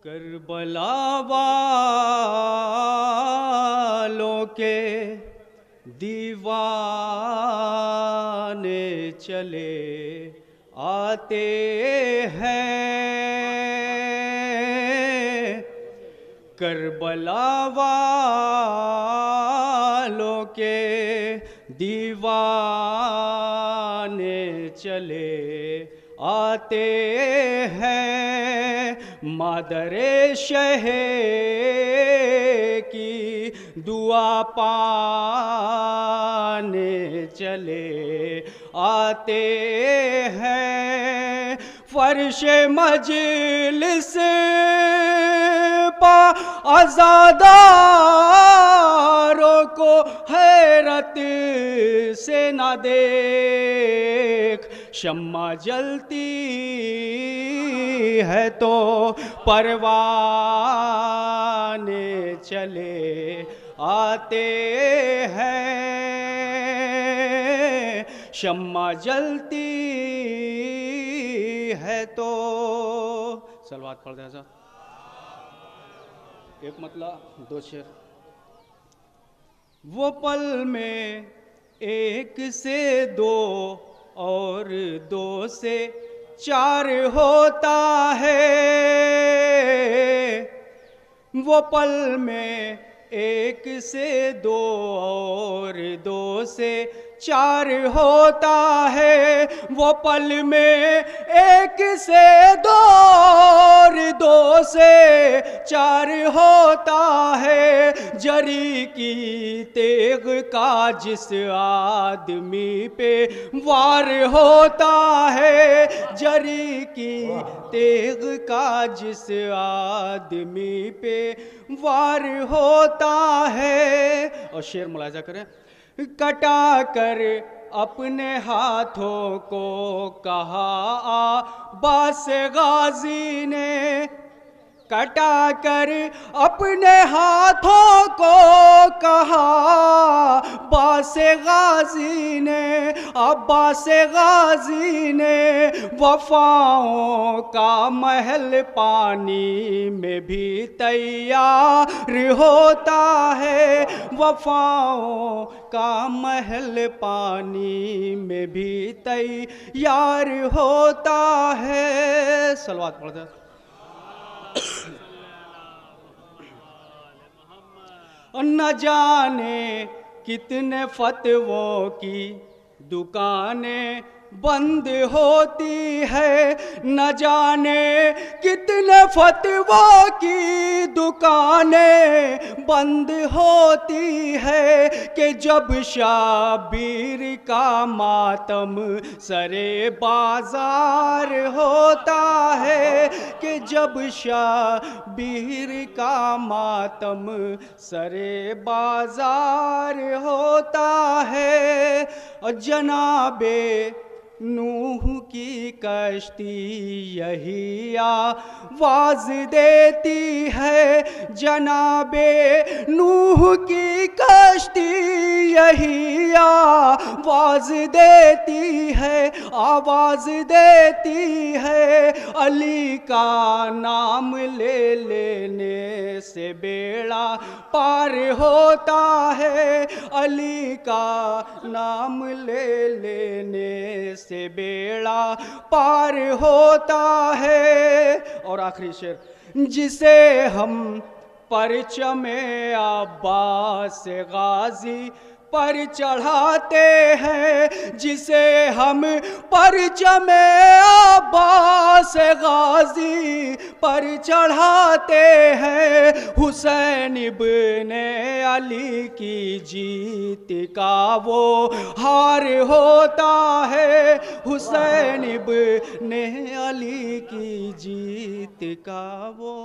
کربلا والوں کے دیوانے چلے آتے ہیں، کربلا والوں کے دیوانے چلے آتے ہیں، مادر شہ کی دعا پانے چلے آتے ہیں، فرش مجلس پا عزاداروں کو حیرت سے نہ دیکھ، شمع جلتی ہے تو پروانے چلے آتے ہیں، شمع جلتی ہے تو صلوات پڑھ دیں حضرت۔ ایک مطلع دو شعر۔ وہ پل میں ایک سے دو اور دو سے چار ہوتا ہے، وہ پل میں ایک سے دو اور دو سے چار ہوتا ہے، وہ پل میں ایک سے دو اور دو سے چار ہوتا ہے، جری کی تیغ کا جس آدمی پہ وار ہوتا ہے، جری کی تیغ کا جس آدمی پہ وار ہوتا ہے۔ اور شعر ملاحظہ کریں، کٹا کر اپنے ہاتھوں کو کہا عباس غازی نے، کٹا کر اپنے ہاتھوں کو کہا عباس غازی نے، عباس غازی نے، وفاؤں کا محل پانی میں بھی تیار ہوتا ہے، وفاؤں کا محل پانی میں بھی تیار ہوتا ہے۔ صلوات پڑھ دیں۔ نہ جانے کتنے فتووں کی دکانیں بند ہوتی ہے، نہ جانے کتنے فتووں کی دکانیں بند ہوتی ہے، کہ جب شبیر کا ماتم سرے بازار ہوتا ہے، کہ جب شبیر کا ماتم سرے بازار ہوتا ہے، اور جناب نوح کی کشتی یہی آواز دیتی ہے، جناب نوح کی کشتی یہی آواز دیتی ہے، آواز دیتی ہے، علی کا نام لے لینے سے بیڑا پار ہوتا ہے، علی کا نام لے لینے سے بیڑا پار ہوتا ہے۔ اور آخری شعر، جسے ہم پرچم عباس غازی پر چڑھاتے ہیں، جسے ہم پرچم عباس غازی پر چڑھاتے ہیں، حسین ابن علی کی جیت کا وہ ہار ہوتا ہے، حسین ابن علی کی جیت کا وہ